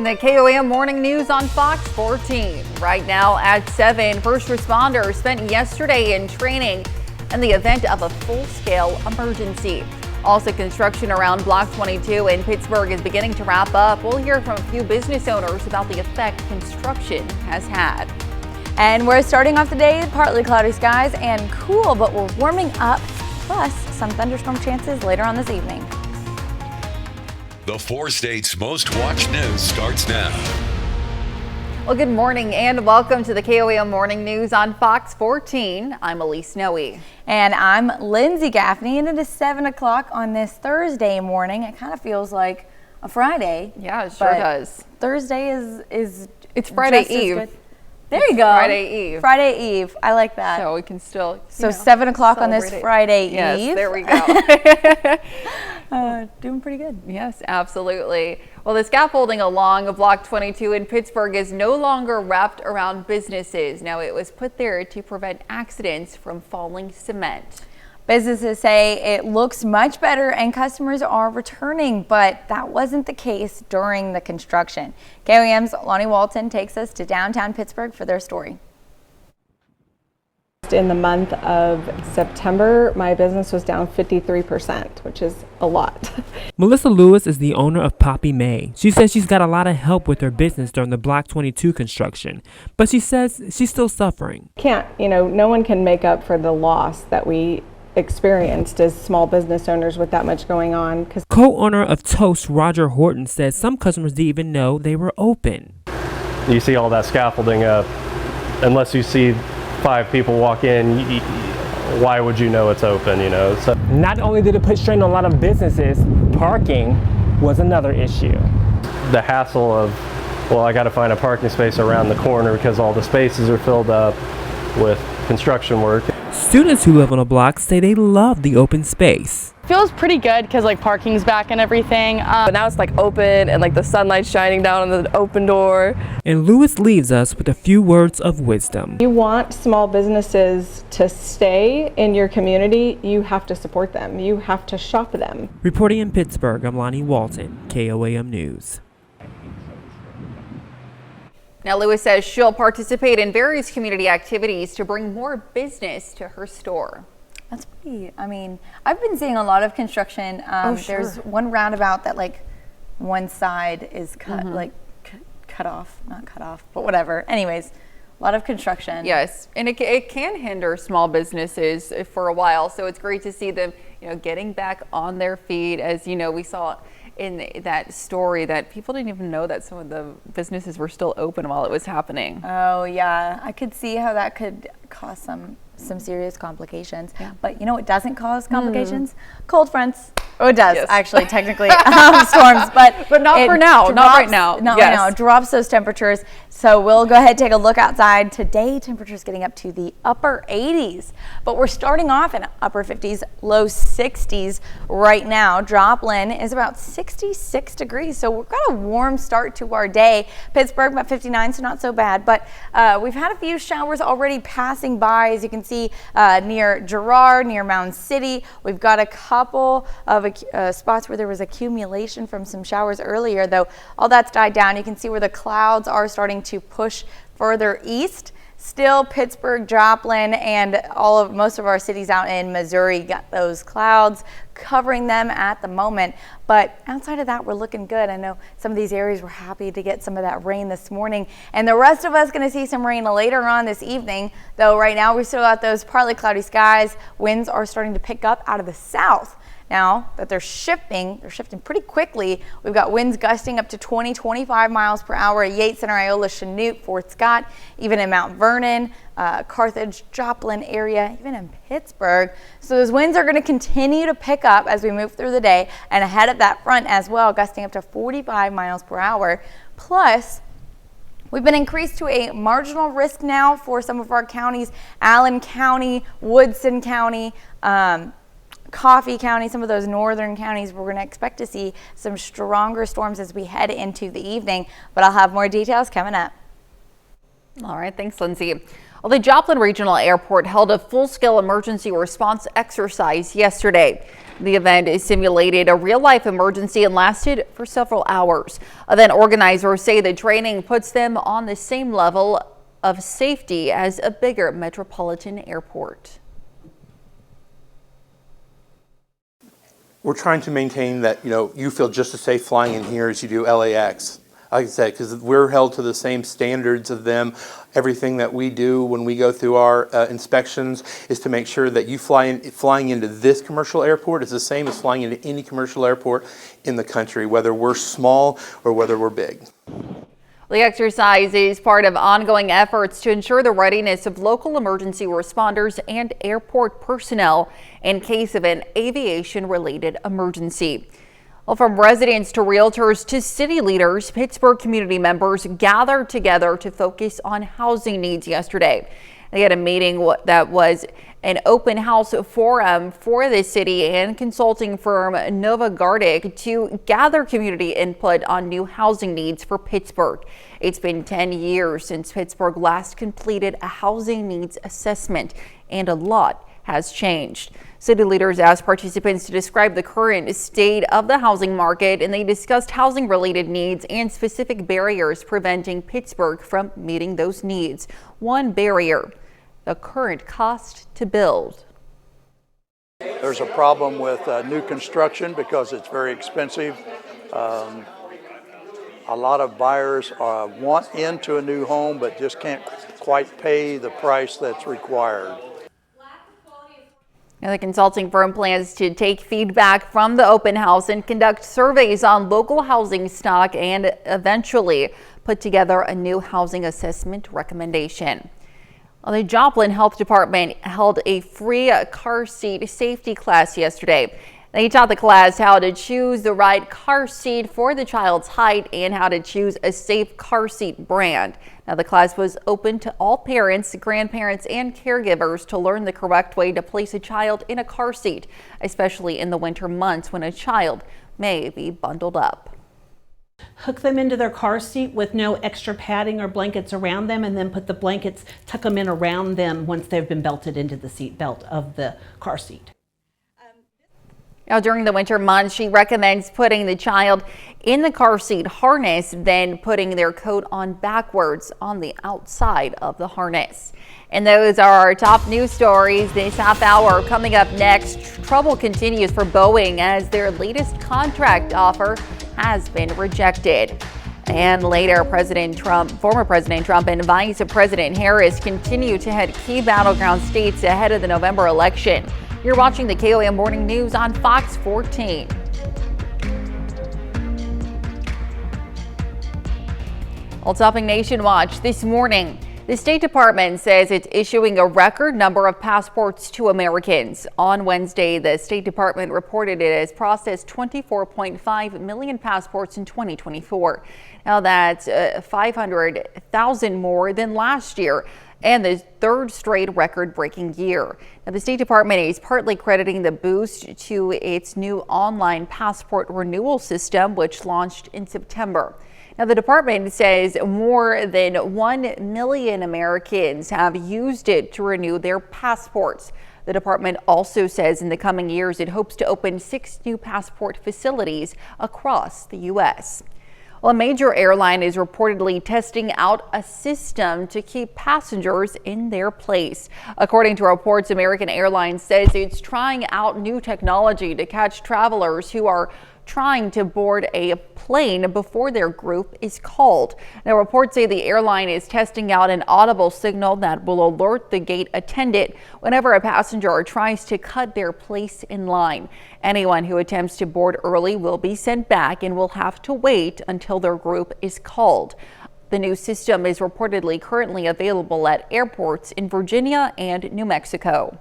The KOAM Morning News on Fox 14. Right now at 7, first responders spent yesterday in training in the event of a full-scale emergency. Also, construction around Block 22 in Pittsburgh is beginning to wrap up. We'll hear from a few business owners about the effect construction has had. And we're starting off the day partly cloudy skies and cool, but we're warming up, plus some thunderstorm chances later on this evening. The 4 states' most watched news starts now. Well, good morning and welcome to the KOAM Morning News on Fox 14. I'm Elise Snowe. And I'm Lindsay Gaffney, and it is 7 o'clock on this Thursday morning. It kind of feels like a Friday. Yeah, it sure does. Thursday is it's Friday Eve. There you go. Friday Eve. Friday Eve. I like that. So we can still, 7 o'clock on this Friday Eve. Yes, there we go. Doing pretty good. Yes, absolutely. Well, the scaffolding along Block 22 in Pittsburgh is no longer wrapped around businesses. Now, it was put there to prevent accidents from falling cement. Businesses say it looks much better and customers are returning, but that wasn't the case during the construction. KOAM's Lonnie Walton takes us to downtown Pittsburgh for their story. In the month of September, my business was down 53%, which is a lot. Melissa Lewis is the owner of Poppy May. She says she's got a lot of help with her business during the Block 22 construction, but she says she's still suffering. No one can make up for the loss that we experienced as small business owners with that much going on. Co-owner of Toast, Roger Horton, says some customers didn't even know they were open. You see all that scaffolding up, unless you see 5 people walk in, why would you know it's open, So not only did it put strain on a lot of businesses, parking was another issue. The hassle of, I got to find a parking space around the corner because all the spaces are filled up with construction work. Students who live on a block say they love the open space. Feels pretty good because parking's back and everything. But now it's open and the sunlight's shining down on the open door. And Lewis leaves us with a few words of wisdom. You want small businesses to stay in your community, you have to support them. You have to shop them. Reporting in Pittsburgh, I'm Lonnie Walton, KOAM News. Now, Lewis says she'll participate in various community activities to bring more business to her store. That's pretty, I've been seeing a lot of construction. Sure. There's one roundabout that one side is cut, cut off, not cut off, but whatever. Anyways, a lot of construction. Yes, and it can hinder small businesses for a while. So it's great to see them, getting back on their feet. As we saw in that story that people didn't even know that some of the businesses were still open while it was happening. Oh yeah, I could see how that could cause some serious complications. Yeah. But it doesn't cause complications? Cold fronts. Oh, it does, yes. Actually, technically, storms, but not for now, not right now. Not right now. It drops those temperatures. So we'll go ahead and take a look outside. Today, temperatures getting up to the upper 80s, but we're starting off in upper 50s, low 60s right now. Joplin is about 66 degrees, so we've got a warm start to our day. Pittsburgh about 59, so not so bad, but we've had a few showers already passing by, as you can see, near Girard, near Mound City. We've got a couple of spots where there was accumulation from some showers earlier, though all that's died down. You can see where the clouds are starting to push further east. Still, Pittsburgh, Joplin, and most of our cities out in Missouri got those clouds covering them at the moment. But outside of that, we're looking good. I know some of these areas were happy to get some of that rain this morning, and the rest of us going to see some rain later on this evening. Though right now we still got those partly cloudy skies. Winds are starting to pick up out of the south. Now that they're shifting pretty quickly. We've got winds gusting up to 20-25 miles per hour at Yates, Center, Iola, Chanute, Fort Scott, even in Mount Vernon, Carthage, Joplin area, even in Pittsburgh. So those winds are going to continue to pick up as we move through the day, and ahead of that front as well, gusting up to 45 miles per hour. Plus, we've been increased to a marginal risk now for some of our counties: Allen County, Woodson County, Coffee County, some of those northern counties. We're going to expect to see some stronger storms as we head into the evening, but I'll have more details coming up. All right, thanks, Lindsay. Well, the Joplin Regional Airport held a full-scale emergency response exercise yesterday. The event simulated a real-life emergency and lasted for several hours. Event organizers say the training puts them on the same level of safety as a bigger metropolitan airport. We're trying to maintain that, you feel just as safe flying in here as you do LAX. Like I said, because we're held to the same standards of them. Everything that we do when we go through our inspections is to make sure that you flying into this commercial airport is the same as flying into any commercial airport in the country, whether we're small or whether we're big. The exercise is part of ongoing efforts to ensure the readiness of local emergency responders and airport personnel in case of an aviation-related emergency. Well, from residents to realtors to city leaders, Pittsburgh community members gathered together to focus on housing needs yesterday. They had a meeting that was an open house forum for the city and consulting firm Nova Gardic to gather community input on new housing needs for Pittsburgh. It's been 10 years since Pittsburgh last completed a housing needs assessment, and a lot has changed. City leaders asked participants to describe the current state of the housing market, and they discussed housing related needs and specific barriers preventing Pittsburgh from meeting those needs. One barrier, the current cost to build. There's a problem with new construction because it's very expensive. A lot of buyers want into a new home but just can't quite pay the price that's required. Now, the consulting firm plans to take feedback from the open house and conduct surveys on local housing stock and eventually put together a new housing assessment recommendation. Well, the Joplin Health Department held a free car seat safety class yesterday. They taught the class how to choose the right car seat for the child's height and how to choose a safe car seat brand. Now, the class was open to all parents, grandparents, and caregivers to learn the correct way to place a child in a car seat, especially in the winter months when a child may be bundled up. Hook them into their car seat with no extra padding or blankets around them, and then put the blankets, tuck them in around them once they've been belted into the seat belt of the car seat. Now, during the winter months, she recommends putting the child in the car seat harness, then putting their coat on backwards on the outside of the harness. And those are our top news stories this half hour. Coming up next, trouble continues for Boeing as their latest contract offer has been rejected. And later, former President Trump and Vice President Harris continue to head key battleground states ahead of the November election. You're watching the KOM Morning News on Fox 14. Well, topping Nation Watch this morning, the State Department says it's issuing a record number of passports to Americans. On Wednesday, the State Department reported it has processed 24.5 million passports in 2024. Now that's 500,000 more than last year, and the third straight record-breaking year. Now, the State Department is partly crediting the boost to its new online passport renewal system, which launched in September. Now, the department says more than 1 million Americans have used it to renew their passports. The department also says in the coming years it hopes to open 6 new passport facilities across the U.S. Well, a major airline is reportedly testing out a system to keep passengers in their place. According to reports, American Airlines says it's trying out new technology to catch travelers who are trying to board a plane before their group is called. Now, reports say the airline is testing out an audible signal that will alert the gate attendant whenever a passenger tries to cut their place in line. Anyone who attempts to board early will be sent back and will have to wait until their group is called. The new system is reportedly currently available at airports in Virginia and New Mexico.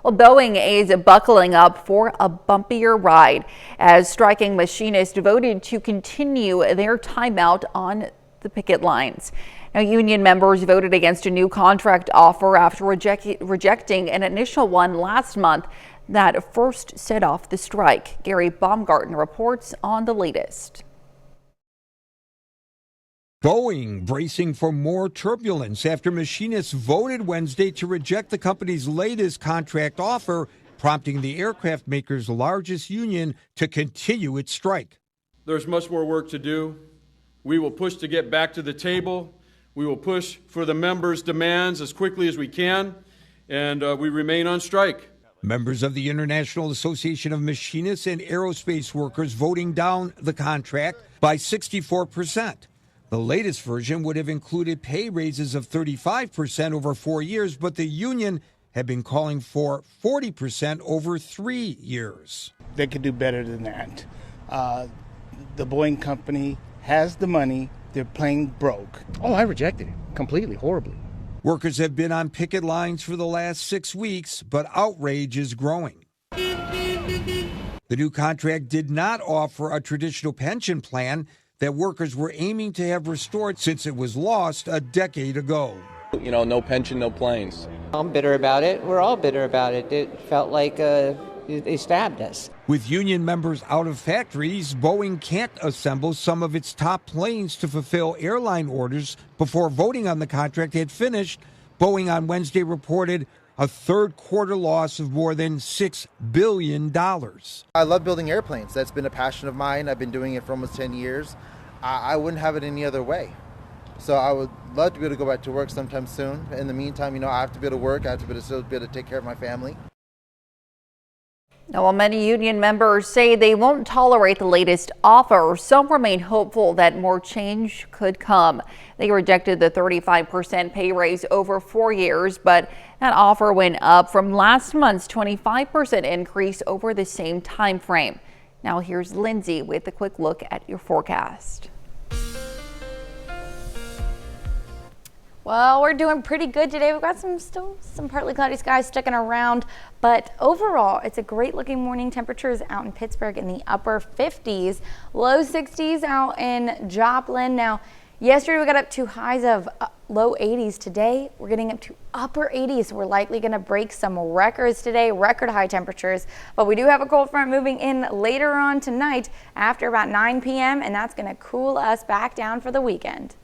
Well, Boeing is buckling up for a bumpier ride as striking machinists voted to continue their timeout on the picket lines. Now, union members voted against a new contract offer after rejecting an initial one last month that first set off the strike. Gary Baumgarten reports on the latest. Boeing bracing for more turbulence after machinists voted Wednesday to reject the company's latest contract offer, prompting the aircraft maker's largest union to continue its strike. There's much more work to do. We will push to get back to the table. We will push for the members' demands as quickly as we can, and we remain on strike. Members of the International Association of Machinists and Aerospace Workers voting down the contract by 64%. The latest version would have included pay raises of 35% over 4 years, but the union had been calling for 40% over 3 years. They could do better than that. The Boeing company has the money. They're playing broke. Oh, I rejected it completely, horribly. Workers have been on picket lines for the last 6 weeks, but outrage is growing. The new contract did not offer a traditional pension plan that workers were aiming to have restored since it was lost a decade ago. You know, no pension, no planes. I'm bitter about it. We're all bitter about it. It felt like they stabbed us. With union members out of factories, Boeing can't assemble some of its top planes to fulfill airline orders before voting on the contract had finished. Boeing on Wednesday reported a third quarter loss of more than $6 billion. I love building airplanes. That's been a passion of mine. I've been doing it for almost 10 years. I wouldn't have it any other way. So I would love to be able to go back to work sometime soon. In the meantime, you know, I have to be able to work. I have to still be able to take care of my family. Now, while many union members say they won't tolerate the latest offer, some remain hopeful that more change could come. They rejected the 35% pay raise over 4 years, but that offer went up from last month's 25% increase over the same time frame. Now here's Lindsay with a quick look at your forecast. Well, we're doing pretty good today. We've got still some partly cloudy skies sticking around, but overall, it's a great looking morning. Temperatures out in Pittsburgh in the upper 50s, low 60s out in Joplin. Now, yesterday we got up to highs of low 80s. Today, we're getting up to upper 80s. We're likely going to break some records today, record high temperatures, but we do have a cold front moving in later on tonight after about 9 p.m., and that's going to cool us back down for the weekend.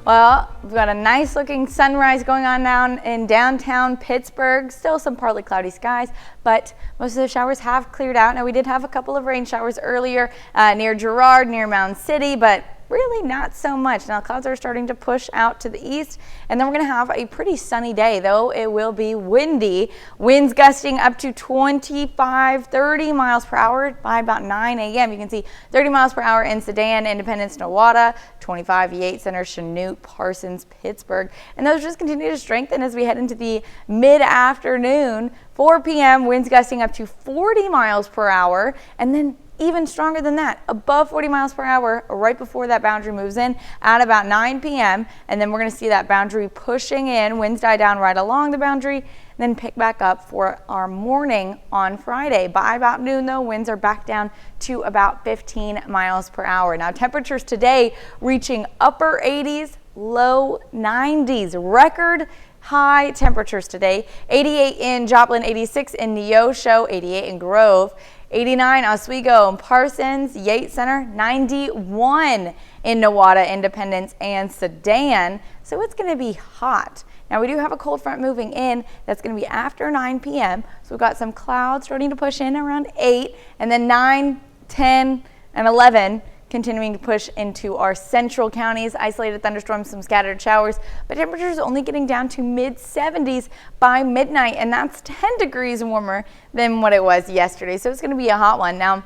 Well, we've got a nice looking sunrise going on down in downtown Pittsburgh. Still some partly cloudy skies, but most of the showers have cleared out. Now, we did have a couple of rain showers earlier near Girard, near Mound City, but really not so much. Now, clouds are starting to push out to the east, and then we're going to have a pretty sunny day, though it will be windy. Winds gusting up to 25, 30 miles per hour by about 9 a.m. You can see 30 miles per hour in Sedan, Independence, Nowata, 25, Yates Center, Chanute, Parsons, Pittsburgh. And those just continue to strengthen as we head into the mid-afternoon. 4 p.m., winds gusting up to 40 miles per hour, and then even stronger than that, above 40 miles per hour right before that boundary moves in at about 9 p.m. And then we're going to see that boundary pushing in. Winds die down right along the boundary, and then pick back up for our morning on Friday. By about noon, though, winds are back down to about 15 miles per hour. Now, temperatures today reaching upper 80s, low 90s. Record high temperatures today. 88 in Joplin, 86 in Neosho, 88 in Grove, 89 Oswego and Parsons, Yates Center, 91 in Nowata, Independence, and Sedan. So it's going to be hot. Now, we do have a cold front moving in. That's going to be after 9 p.m. So we've got some clouds starting to push in around 8, and then 9, 10, and 11 continuing to push into our central counties. Isolated thunderstorms, some scattered showers, but temperatures only getting down to mid-70s by midnight, and that's 10 degrees warmer than what it was yesterday. So it's going to be a hot one. Now,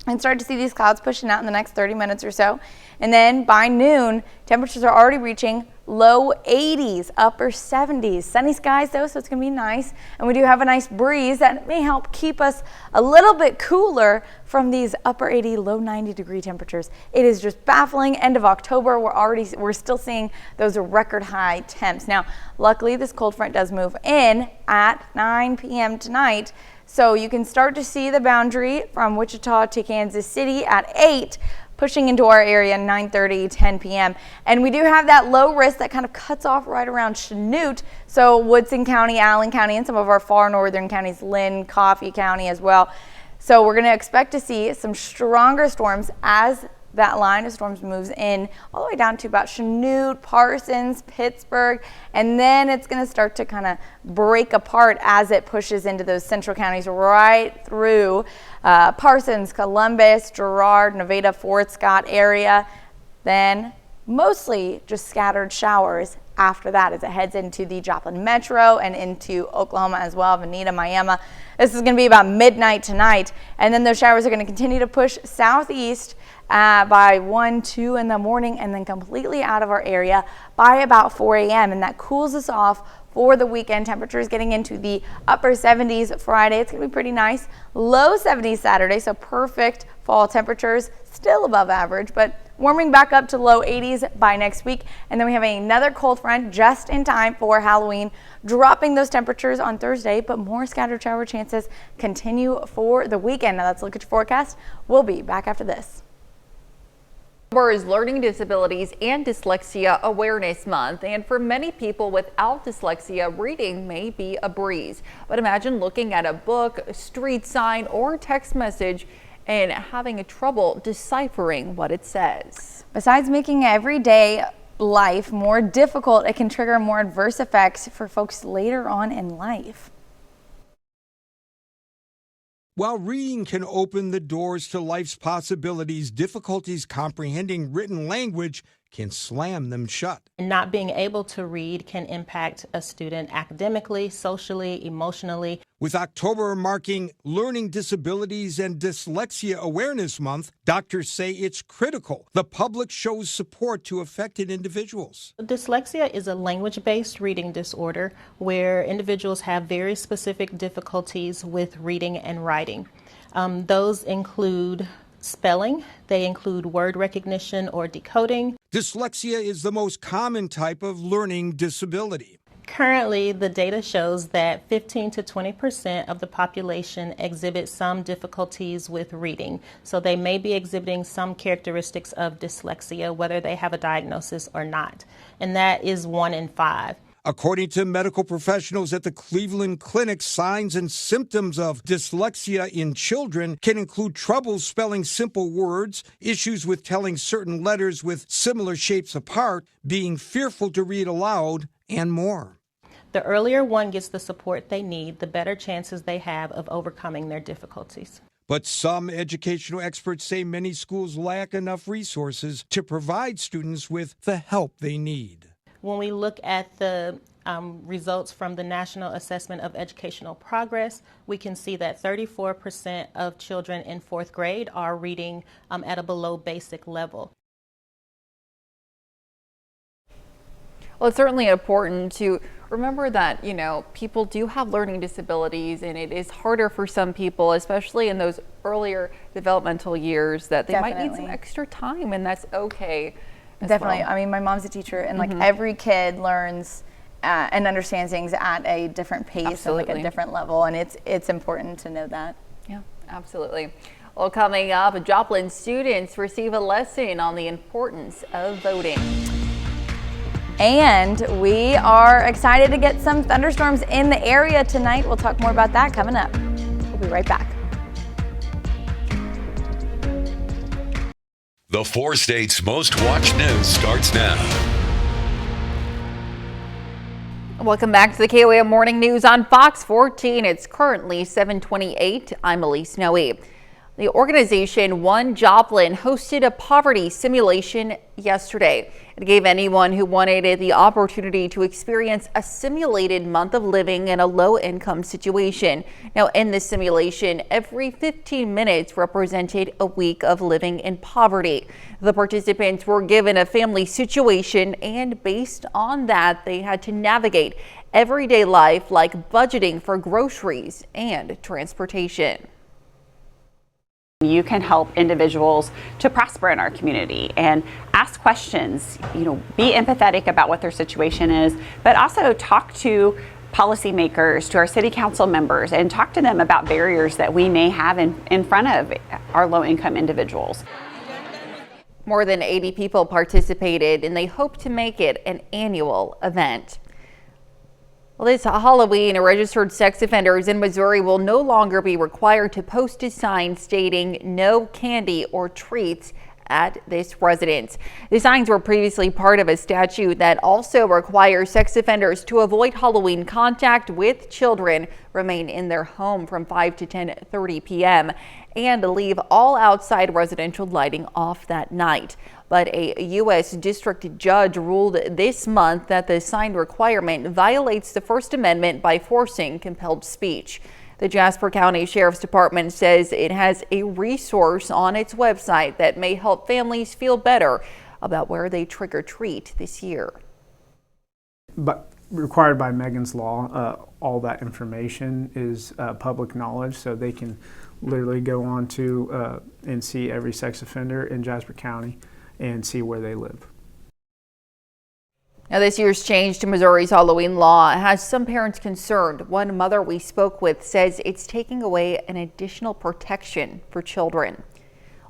and start to see these clouds pushing out in the next 30 minutes or so. And then by noon, temperatures are already reaching low 80s, upper 70s. Sunny skies though, so it's going to be nice. And we do have a nice breeze that may help keep us a little bit cooler from these upper 80, low 90 degree temperatures. It is just baffling. End of October, we're still seeing those record high temps. Now, luckily this cold front does move in at 9 p.m. tonight. So you can start to see the boundary from Wichita to Kansas City at 8, pushing into our area 9:30, 10 p.m. And we do have that low risk that kind of cuts off right around Chanute. So Woodson County, Allen County, and some of our far northern counties, Lynn, Coffee County as well. So we're going to expect to see some stronger storms as that line of storms moves in all the way down to about Chanute, Parsons, Pittsburgh, and then it's going to start to kind of break apart as it pushes into those central counties right through Parsons, Columbus, Girard, Nevada, Fort Scott area. Then mostly just scattered showers after that as it heads into the Joplin Metro and into Oklahoma as well, Veneta, Miami. This is going to be about midnight tonight, and then those showers are going to continue to push southeast by 1, 2 in the morning, and then completely out of our area by about 4 a.m. And that cools us off for the weekend. Temperatures getting into the upper 70s Friday. It's going to be pretty nice. Low 70s Saturday, so perfect fall temperatures. Still above average, but warming back up to low 80s by next week. And then we have another cold front just in time for Halloween, dropping those temperatures on Thursday, but more scattered shower chances continue for the weekend. Now let's look at your forecast. We'll be back after this. Is Learning Disabilities and Dyslexia Awareness Month, and for many people without dyslexia, reading may be a breeze. But imagine looking at a book, a street sign, or text message and having trouble deciphering what it says. Besides making everyday life more difficult, it can trigger more adverse effects for folks later on in life. While reading can open the doors to life's possibilities, difficulties comprehending written language can slam them shut. Not being able to read can impact a student academically, socially, emotionally. With October marking Learning Disabilities and Dyslexia Awareness Month, doctors say it's critical the public shows support to affected individuals. Dyslexia is a language-based reading disorder where individuals have very specific difficulties with reading and writing. Those include spelling, they include word recognition or decoding. Dyslexia is the most common type of learning disability. Currently, the data shows that 15 to 20% of the population exhibit some difficulties with reading. So they may be exhibiting some characteristics of dyslexia, whether they have a diagnosis or not. And that is 1 in 5. According to medical professionals at the Cleveland Clinic, signs and symptoms of dyslexia in children can include trouble spelling simple words, issues with telling certain letters with similar shapes apart, being fearful to read aloud, and more. The earlier one gets the support they need, the better chances they have of overcoming their difficulties. But some educational experts say many schools lack enough resources to provide students with the help they need. When we look at the results from the National Assessment of Educational Progress, we can see that 34% of children in 4th grade are reading at a below basic level. Well, it's certainly important to remember that, people do have learning disabilities, and it is harder for some people, especially in those earlier developmental years, that they might need some extra time, and that's okay. Definitely. Well. I mean, my mom's a teacher, and every kid learns and understands things at a different pace and a different level, and it's important to know that. Yeah, absolutely. Well, coming up, Joplin students receive a lesson on the importance of voting. And we are excited to get some thunderstorms in the area tonight. We'll talk more about that coming up. We'll be right back. The 4 states' most watched news starts now. Welcome back to the KOAM Morning News on Fox 14. It's currently 7:28. I'm Elise Snowy. The organization One Joplin hosted a poverty simulation yesterday. It gave anyone who wanted it the opportunity to experience a simulated month of living in a low-income situation. Now, in this simulation, every 15 minutes represented a week of living in poverty. The participants were given a family situation, and based on that, they had to navigate everyday life like budgeting for groceries and transportation. You can help individuals to prosper in our community and ask questions, be empathetic about what their situation is, but also talk to policymakers, to our city council members, and talk to them about barriers that we may have in front of our low-income individuals. More than 80 people participated, and they hope to make it an annual event. Well, this Halloween, registered sex offenders in Missouri will no longer be required to post a sign stating no candy or treats at this residence. The signs were previously part of a statute that also requires sex offenders to avoid Halloween contact with children, remain in their home from 5 to 10:30 p.m., and leave all outside residential lighting off that night. But a U.S. district judge ruled this month that the sign requirement violates the First Amendment by forcing compelled speech. The Jasper County Sheriff's Department says it has a resource on its website that may help families feel better about where they trick or treat this year. But required by Megan's Law, all that information is public knowledge, so they can literally go on to and see every sex offender in Jasper County and see where they live. Now, this year's change to Missouri's Halloween law has some parents concerned. One mother we spoke with says it's taking away an additional protection for children.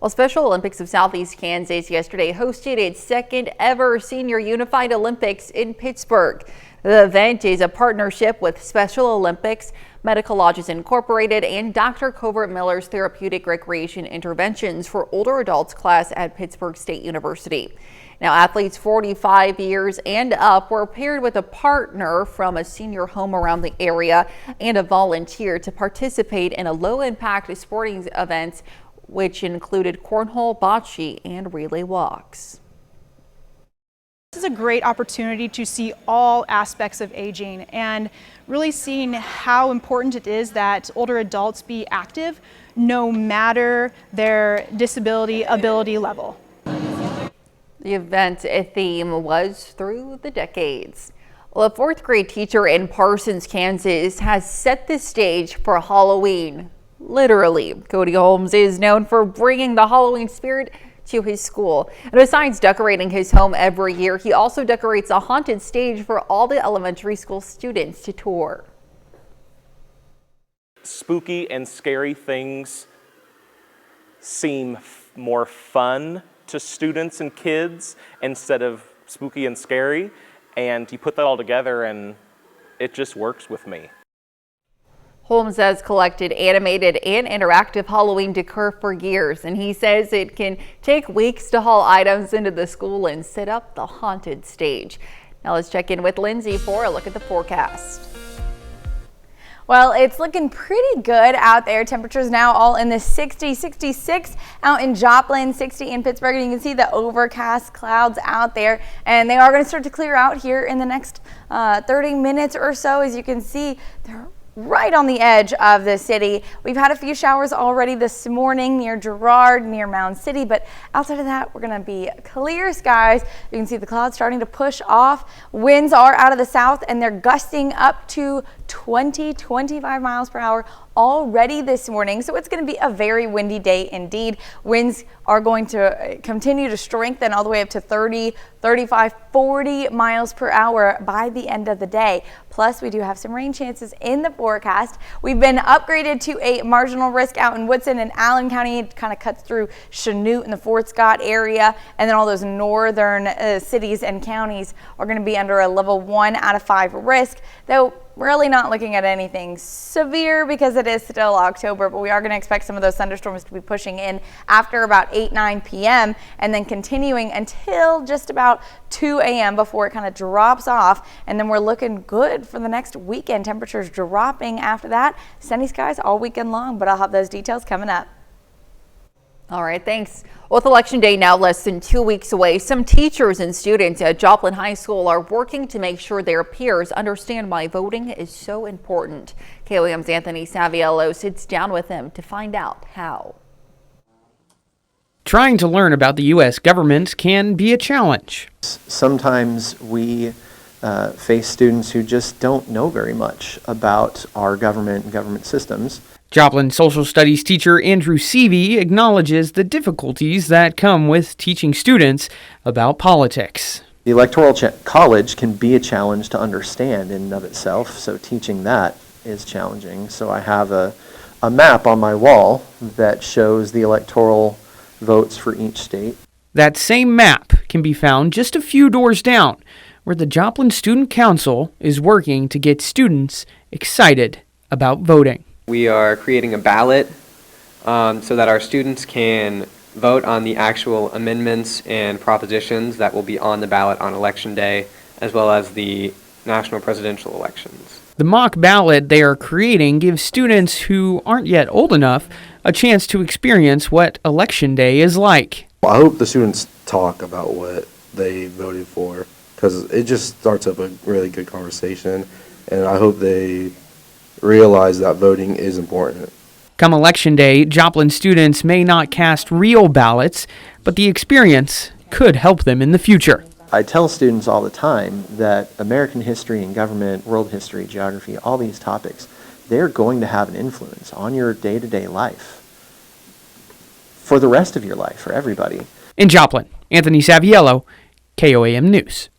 Well, Special Olympics of Southeast Kansas yesterday hosted its second ever Senior Unified Olympics in Pittsburgh. The event is a partnership with Special Olympics, Medical Lodges Incorporated, and Dr. Covert Miller's Therapeutic Recreation Interventions for Older Adults class at Pittsburgh State University. Now, athletes 45 years and up were paired with a partner from a senior home around the area and a volunteer to participate in a low-impact sporting events, which included cornhole, bocce, and relay walks. This is a great opportunity to see all aspects of aging and really seeing how important it is that older adults be active no matter their disability ability level. The event theme was through the decades. Well, a fourth grade teacher in Parsons, Kansas has set the stage for Halloween. Literally, Cody Holmes is known for bringing the Halloween spirit to his school. And besides decorating his home every year, he also decorates a haunted stage for all the elementary school students to tour. Spooky and scary things seem more fun to students and kids instead of spooky and scary, and you put that all together and it just works with me. Holmes has collected animated and interactive Halloween decor for years, and he says it can take weeks to haul items into the school and set up the haunted stage. Now let's check in with Lindsay for a look at the forecast. Well, it's looking pretty good out there. Temperatures now all in the 60, 66 out in Joplin, 60 in Pittsburgh. And you can see the overcast clouds out there, and they are going to start to clear out here in the next 30 minutes or so. As you can see, they're right on the edge of the city. We've had a few showers already this morning near Girard, near Mound City, but outside of that, we're going to be clear skies. You can see the clouds starting to push off. Winds are out of the south, and they're gusting up to 20-25 miles per hour already this morning, so it's going to be a very windy day indeed. Winds are going to continue to strengthen all the way up to 30, 35, 40 miles per hour by the end of the day. Plus, we do have some rain chances in the forecast. We've been upgraded to a marginal risk out in Woodson and Allen County. It kind of cuts through Chanute and the Fort Scott area, and then all those northern cities and counties are going to be under a level 1 out of 5 risk, though really not looking at anything severe because it is still October, but we are going to expect some of those thunderstorms to be pushing in after about 8-9 p.m. and then continuing until just about 2 a.m. before it kind of drops off, and then we're looking good for the next weekend. Temperatures dropping after that. Sunny skies all weekend long, but I'll have those details coming up. All right, thanks. With Election Day now less than 2 weeks away, some teachers and students at Joplin High School are working to make sure their peers understand why voting is so important. KOAM's Anthony Saviello sits down with them to find out how. Trying to learn about the U.S. government can be a challenge. Sometimes we face students who just don't know very much about our government and government systems. Joplin social studies teacher Andrew Seavey acknowledges the difficulties that come with teaching students about politics. The Electoral College can be a challenge to understand in and of itself, so teaching that is challenging. So I have a map on my wall that shows the electoral votes for each state. That same map can be found just a few doors down, where the Joplin Student Council is working to get students excited about voting. We are creating a ballot so that our students can vote on the actual amendments and propositions that will be on the ballot on Election Day, as well as the national presidential elections. The mock ballot they are creating gives students who aren't yet old enough a chance to experience what Election Day is like. I hope the students talk about what they voted for, because it just starts up a really good conversation, and I hope they realize that voting is important. Come Election Day, Joplin students may not cast real ballots, but the experience could help them in the future. I tell students all the time that American history and government, world history, geography, all these topics, they're going to have an influence on your day-to-day life for the rest of your life, for everybody. In Joplin, Anthony Saviello, KOAM News.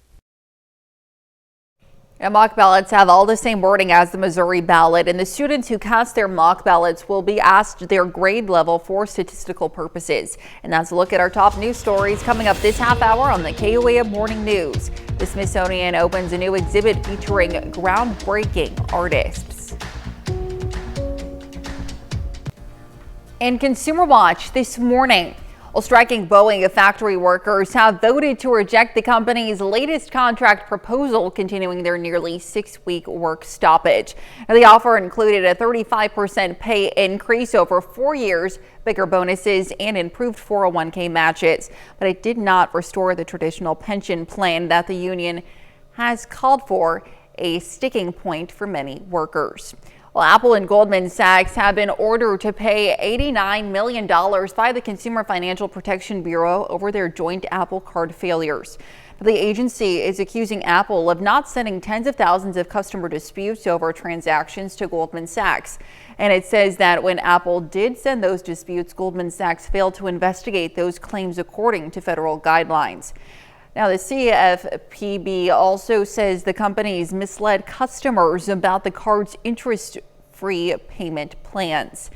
And mock ballots have all the same wording as the Missouri ballot, and the students who cast their mock ballots will be asked their grade level for statistical purposes. And that's a look at our top news stories coming up this half hour on the KOAM Morning News. The Smithsonian opens a new exhibit featuring groundbreaking artists. In Consumer Watch this morning, striking Boeing factory workers have voted to reject the company's latest contract proposal, continuing their nearly 6-week work stoppage. Now, the offer included a 35% pay increase over 4 years, bigger bonuses, and improved 401k matches. But it did not restore the traditional pension plan that the union has called for, a sticking point for many workers. Well, Apple and Goldman Sachs have been ordered to pay $89 million by the Consumer Financial Protection Bureau over their joint Apple Card failures. The agency is accusing Apple of not sending tens of thousands of customer disputes over transactions to Goldman Sachs. And it says that when Apple did send those disputes, Goldman Sachs failed to investigate those claims according to federal guidelines. Now, the CFPB also says the company's misled customers about the card's interest-free payment plans.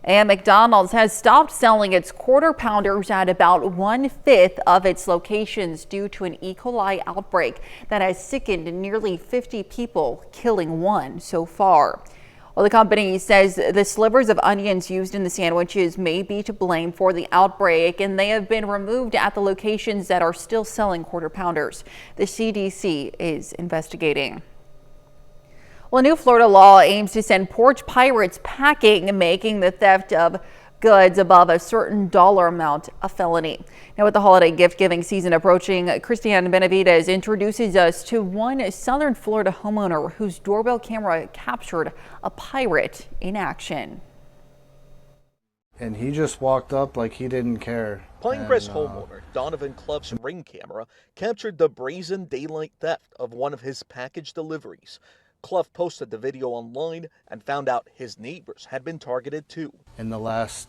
And McDonald's has stopped selling its quarter pounders at about 1/5 of its locations due to an E. coli outbreak that has sickened nearly 50 people, killing one so far. Well, the company says the slivers of onions used in the sandwiches may be to blame for the outbreak, and they have been removed at the locations that are still selling quarter pounders. The CDC is investigating. Well, a new Florida law aims to send porch pirates packing, making the theft of goods above a certain dollar amount a felony. Now, with the holiday gift-giving season approaching, Christiane Benavides introduces us to one Southern Florida homeowner whose doorbell camera captured a pirate in action. And he just walked up like he didn't care. Pinecrest homeowner Donovan Clough's Ring camera captured the brazen daylight theft of one of his package deliveries. Clough posted the video online and found out his neighbors had been targeted too. In the last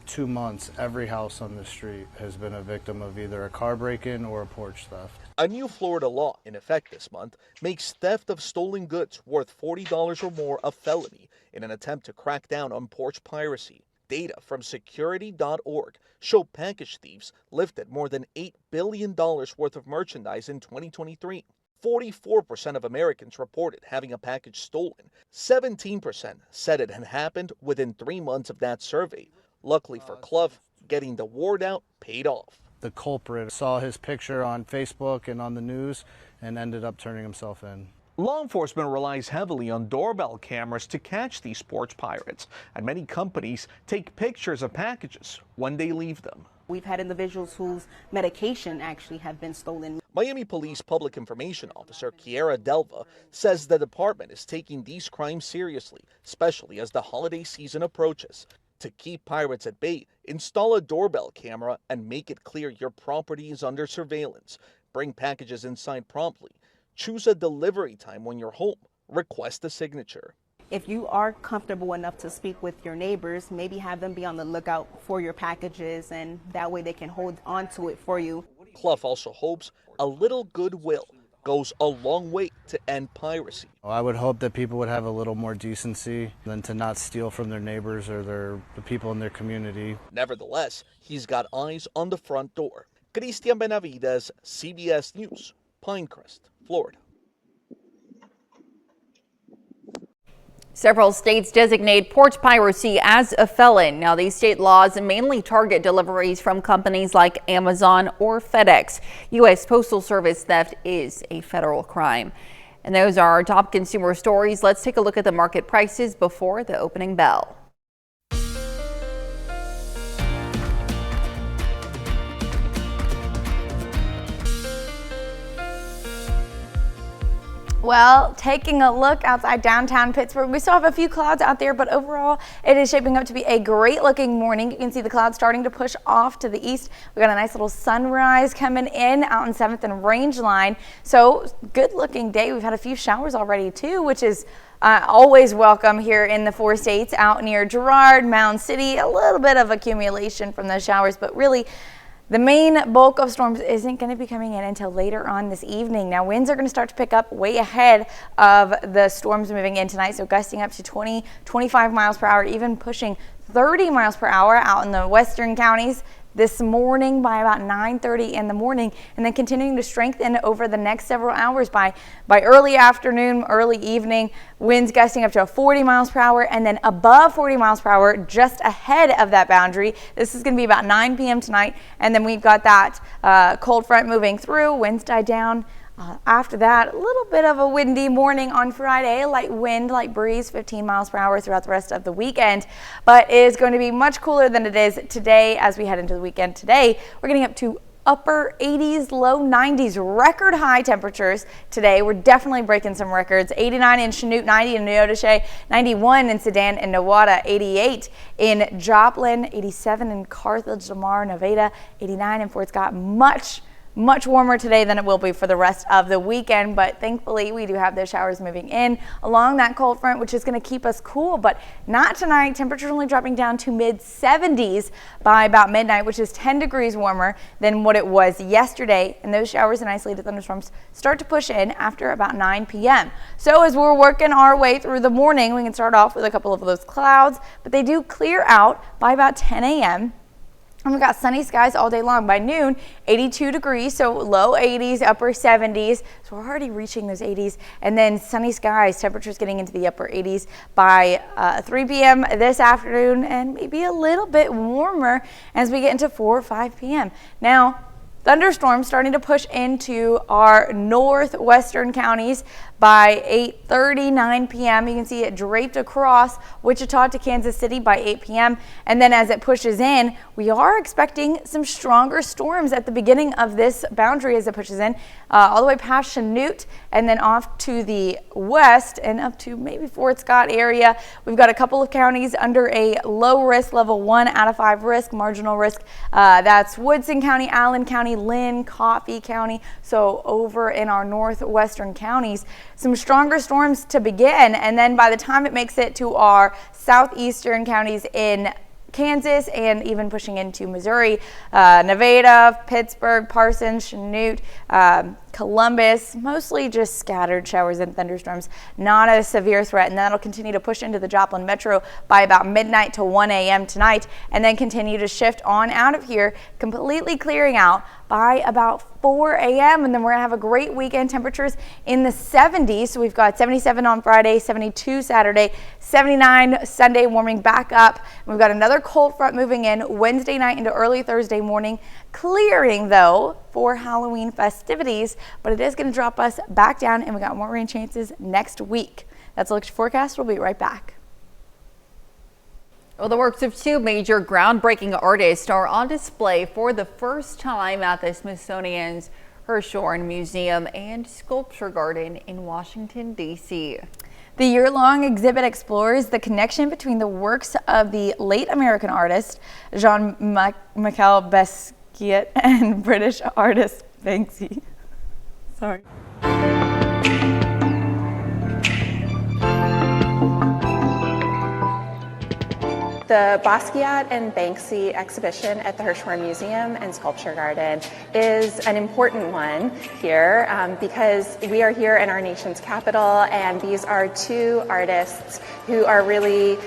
2 months, every house on the street has been a victim of either a car break-in or a porch theft. A new Florida law in effect this month makes theft of stolen goods worth $40 or more a felony in an attempt to crack down on porch piracy. Data from security.org show package thieves lifted more than $8 billion worth of merchandise in 2023. 44% of Americans reported having a package stolen. 17% said it had happened within 3 months of that survey. Luckily for Clough, getting the word out paid off. The culprit saw his picture on Facebook and on the news and ended up turning himself in. Law enforcement relies heavily on doorbell cameras to catch these porch pirates, and many companies take pictures of packages when they leave them. We've had individuals whose medication actually have been stolen. Miami Police Public Information Officer Kiera Delva says the department is taking these crimes seriously, especially as the holiday season approaches. To keep pirates at bay, install a doorbell camera and make it clear your property is under surveillance. Bring packages inside promptly. Choose a delivery time when you're home. Request a signature. If you are comfortable enough to speak with your neighbors, maybe have them be on the lookout for your packages, and that way they can hold on to it for you. Clough also hopes a little goodwill goes a long way to end piracy. I would hope that people would have a little more decency than to not steal from their neighbors or the people in their community. Nevertheless, he's got eyes on the front door. Cristian Benavides, CBS News, Pinecrest, Florida. Several states designate porch piracy as a felon. Now, these state laws mainly target deliveries from companies like Amazon or FedEx. U.S. Postal Service theft is a federal crime. And those are our top consumer stories. Let's take a look at the market prices before the opening bell. Well, taking a look outside downtown Pittsburgh, we still have a few clouds out there, but overall it is shaping up to be a great looking morning. You can see the clouds starting to push off to the east. We got a nice little sunrise coming in out in 7th and Range Line. So good looking day. We've had a few showers already too, which is always welcome here in the 4 states out near Girard, Mound City. A little bit of accumulation from those showers, but really the main bulk of storms isn't going to be coming in until later on this evening. Now, winds are going to start to pick up way ahead of the storms moving in tonight, so gusting up to 20, 25 miles per hour, even pushing 30 miles per hour out in the western counties this morning by about 9:30 in the morning, and then continuing to strengthen over the next several hours by early afternoon, early evening, winds gusting up to 40 miles per hour and then above 40 miles per hour just ahead of that boundary. This is going to be about 9 p.m. tonight, and then we've got that cold front moving through. Winds die down. After that, a little bit of a windy morning on Friday, light wind, light breeze, 15 miles per hour throughout the rest of the weekend, but it is going to be much cooler than it is today as we head into the weekend. Today, we're getting up to upper 80s, low 90s, record high temperatures today. We're definitely breaking some records. 89 in Chanute, 90 in Neodesha, 91 in Sedan and Nowata, 88 in Joplin, 87 in Carthage, Lamar, Nevada, 89 in Fort Scott. Much warmer today than it will be for the rest of the weekend, but thankfully we do have those showers moving in along that cold front, which is going to keep us cool, but not tonight. Temperatures only dropping down to mid 70s by about midnight, which is 10 degrees warmer than what it was yesterday, and those showers and isolated thunderstorms start to push in after about 9 p.m. So as we're working our way through the morning, we can start off with a couple of those clouds, but they do clear out by about 10 a.m. And we've got sunny skies all day long. By noon, 82 degrees, so low 80s, upper 70s. So we're already reaching those 80s. And then sunny skies, temperatures getting into the upper 80s by 3 p.m. this afternoon, and maybe a little bit warmer as we get into 4 or 5 p.m. Now, thunderstorms starting to push into our northwestern counties by 8:30, 9 p.m. You can see it draped across Wichita to Kansas City by 8 p.m. And then as it pushes in, we are expecting some stronger storms at the beginning of this boundary as it pushes in, all the way past Chanute and then off to the west and up to maybe Fort Scott area. We've got a couple of counties under a low risk, level 1 out of 5 risk, marginal risk. That's Woodson County, Allen County, Lynn, Coffee County. So over in our northwestern counties, some stronger storms to begin, and then by the time it makes it to our southeastern counties in Kansas and even pushing into Missouri, Nevada, Pittsburgh, Parsons, Chanute, Columbus, mostly just scattered showers and thunderstorms, not a severe threat, and that'll continue to push into the Joplin metro by about midnight to 1 a.m. tonight, and then continue to shift on out of here, completely clearing out by about 4 a.m. and then we're gonna have a great weekend. Temperatures in the 70s, so we've got 77 on Friday, 72 Saturday, 79 Sunday, warming back up. We've got another cold front moving in Wednesday night into early Thursday morning, clearing though for Halloween festivities, but it is going to drop us back down, and we got more rain chances next week. That's a look at your forecast. We'll be right back. Well, the works of 2 major groundbreaking artists are on display for the first time at the Smithsonian's Hirshhorn Museum and Sculpture Garden in Washington, D.C. The year-long exhibit explores the connection between the works of the late American artist Jean-Michel Basquiat and British artist Banksy. Sorry. The Basquiat and Banksy exhibition at the Hirshhorn Museum and Sculpture Garden is an important one here because we are here in our nation's capital, and these are two artists who are really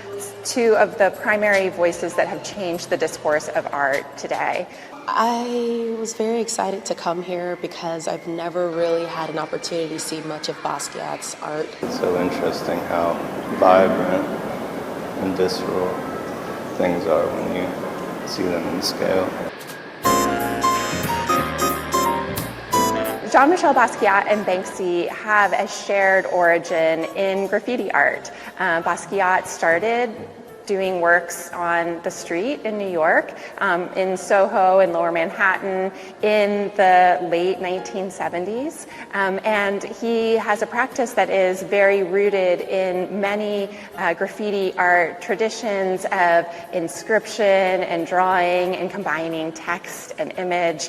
two of the primary voices that have changed the discourse of art today. I was very excited to come here because I've never really had an opportunity to see much of Basquiat's art. It's so interesting how vibrant and visceral things are when you see them in scale. Jean-Michel Basquiat and Banksy have a shared origin in graffiti art. Basquiat started doing works on the street in New York, in Soho and Lower Manhattan in the late 1970s. And he has a practice that is very rooted in many graffiti art traditions of inscription and drawing and combining text and image.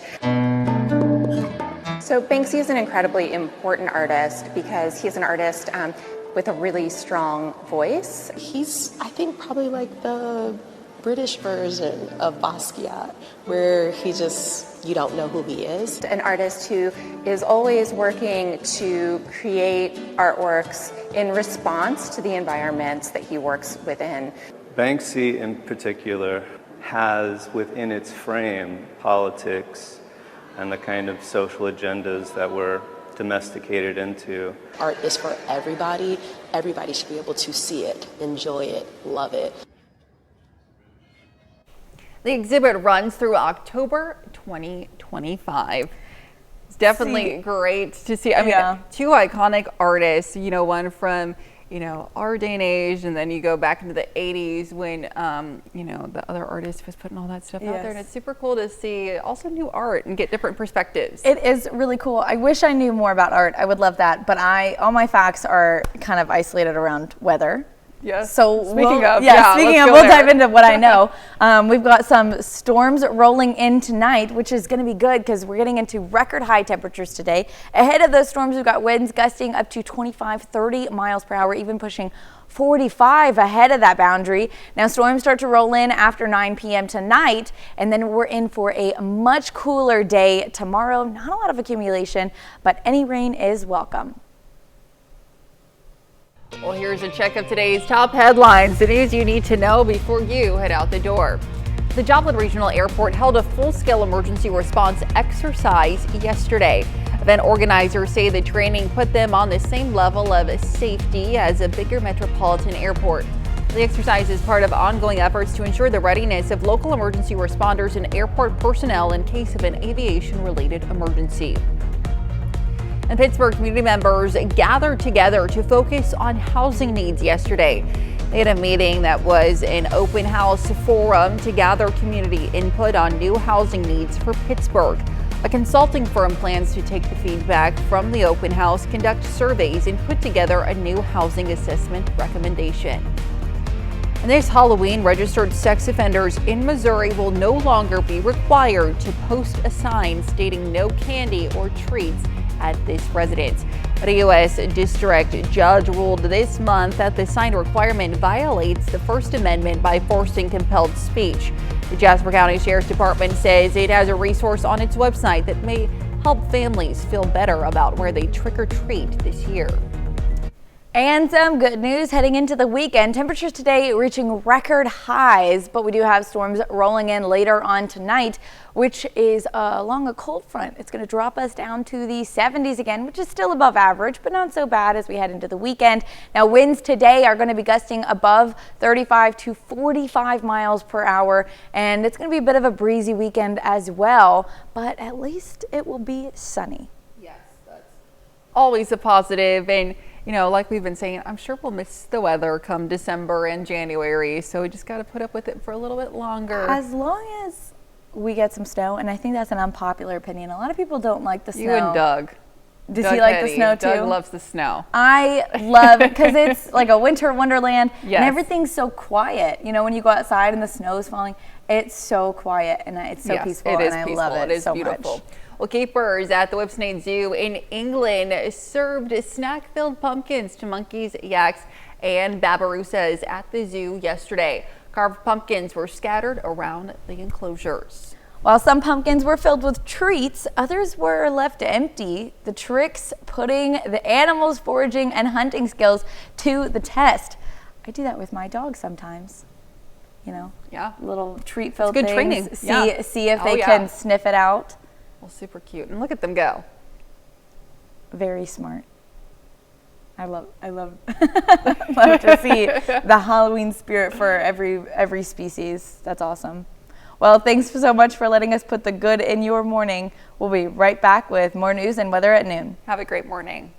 So Banksy is an incredibly important artist because he's an artist with a really strong voice. He's, I think, probably like the British version of Basquiat, where you don't know who he is. An artist who is always working to create artworks in response to the environments that he works within. Banksy in particular has within its frame politics and the kind of social agendas that we're domesticated into. Art is for everybody. Everybody should be able to see it, enjoy it, love it. The exhibit runs through October 2025. It's definitely great to see. I mean, two iconic artists, you know, one from, you know, our day and age, and then you go back into the 80s when, you know, the other artist was putting all that stuff out there. And it's super cool to see also new art and get different perspectives. It is really cool. I wish I knew more about art. I would love that. But all my facts are kind of isolated around weather. Yes. So speaking of, we'll dive into what I know. We've got some storms rolling in tonight, which is going to be good because we're getting into record high temperatures today. Ahead of those storms, we've got winds gusting up to 25, 30 miles per hour, even pushing 45 ahead of that boundary. Now storms start to roll in after 9 p.m. tonight, and then we're in for a much cooler day tomorrow. Not a lot of accumulation, but any rain is welcome. Well, here's a check of today's top headlines, the news you need to know before you head out the door. The Joplin Regional Airport held a full-scale emergency response exercise yesterday. Event organizers say the training put them on the same level of safety as a bigger metropolitan airport. The exercise is part of ongoing efforts to ensure the readiness of local emergency responders and airport personnel in case of an aviation-related emergency. And Pittsburgh community members gathered together to focus on housing needs yesterday. They had a meeting that was an open house forum to gather community input on new housing needs for Pittsburgh. A consulting firm plans to take the feedback from the open house, conduct surveys, and put together a new housing assessment recommendation. And this Halloween, registered sex offenders in Missouri will no longer be required to post a sign stating no candy or treats at this residence. But a U.S. district judge ruled this month that the sign requirement violates the First Amendment by forcing compelled speech. The Jasper County Sheriff's Department says it has a resource on its website that may help families feel better about where they trick or treat this year. And some good news heading into the weekend. Temperatures today reaching record highs, but we do have storms rolling in later on tonight, which is along a cold front. It's going to drop us down to the 70s again, which is still above average, but not so bad as we head into the weekend. Now, winds today are going to be gusting above 35 to 45 miles per hour, and it's going to be a bit of a breezy weekend as well, but at least it will be sunny. Yes, that's always a positive. And you know, like we've been saying, I'm sure we'll miss the weather come December and January, so we just got to put up with it for a little bit longer. As long as we get some snow, and I think that's an unpopular opinion. A lot of people don't like the snow. You and Doug. Does he like the snow too? Doug loves the snow. I love it because it's like a winter wonderland, yes. And everything's so quiet. You know, when you go outside and the snow is falling, it's so quiet and it's so peaceful. It is and peaceful. I love it, It is so beautiful. much. Well, keepers at the Whipsnade Zoo in England served snack-filled pumpkins to monkeys, yaks, And Babarousas at the zoo yesterday. Carved pumpkins were scattered around the enclosures. While some pumpkins were filled with treats, others were left empty. The tricks putting the animals' foraging and hunting skills to the test. I do that with my dog sometimes. You know, little treat-filled good things. training. See if they can sniff it out. Well, super cute. And look at them go. Very smart. I love love to see the Halloween spirit for every species. That's awesome. Well, thanks so much for letting us put the good in your morning. We'll be right back with more news and weather at noon. Have a great morning.